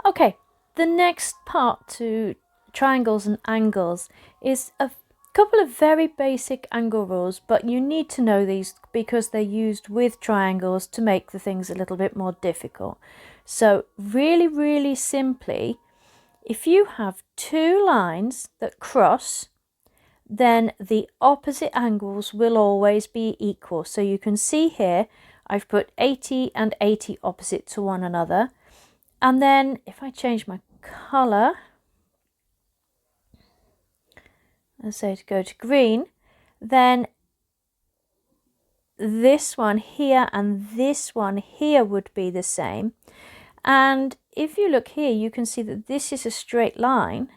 Okay, the next part to triangles and angles is a couple of very basic angle rules, but you need to know these because they're used with triangles to make the things a little bit more difficult. So really simply, if you have two lines that cross, then the opposite angles will always be equal. So you can see here, I've put 80 and 80 opposite to one another. And then if I change my colour, and say to go to green, then this one here and this one here would be the same. And if you look here, you can see that this is a straight line.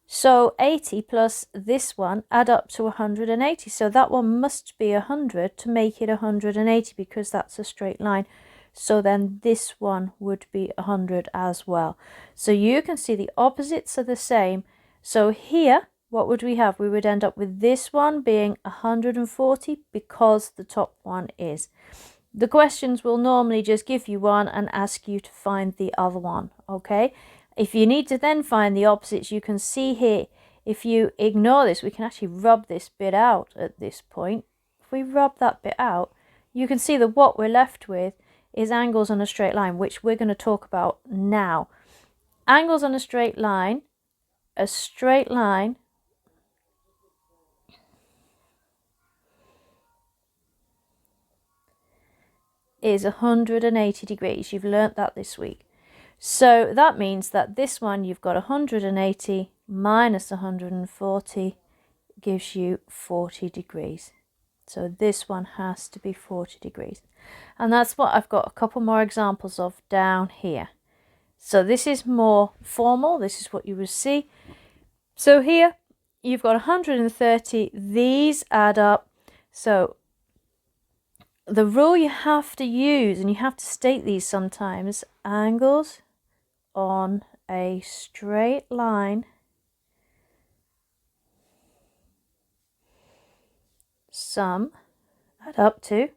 So 80 plus this one add up to 180. So that one must be 100 to make it 180 because that's a straight line. So then this one would be 100 as well. So you can see the opposites are the same. So here, what would we have? We would end up with this one being 140 because the top one is. The questions will normally just give you one and ask you to find the other one, okay? If you need to then find the opposites, you can see here, if you ignore this, we can actually rub this bit out at this point. If we rub that bit out, you can see that what we're left with is angles on a straight line, which we're going to talk about now. Angles on a straight line is 180 degrees. You've learnt that this week. So that means that this one, you've got 180 minus 140 gives you 40 degrees. So this one has to be 40 degrees. And that's what I've got a couple more examples of down here. So this is more formal. This is what you will see. So here you've got 130. These add up. So the rule you have to use, and you have to state these sometimes, angles on a straight line sum add up to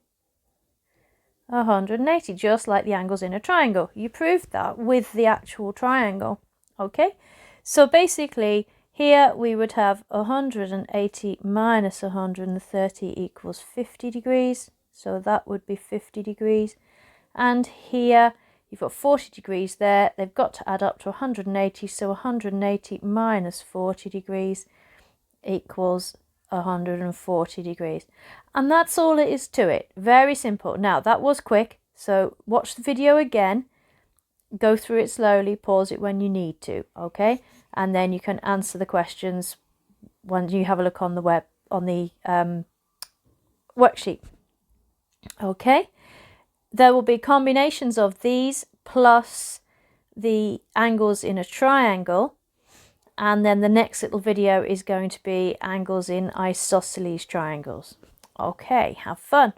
180, just like the angles in a triangle. You proved that with the actual triangle. Okay, so basically here we would have 180 minus 130 equals 50 degrees. So that would be 50 degrees. And here you've got 40 degrees there. They've got to add up to 180. So 180 minus 40 degrees equals 140 degrees. And that's all it is to it. Very simple. Now that was quick. So watch the video again. Go through it slowly. Pause it when you need to. Okay. And then you can answer the questions when you have a look on the web, on the worksheet. Okay, there will be combinations of these plus the angles in a triangle, and then the next little video is going to be angles in isosceles triangles. Okay, have fun.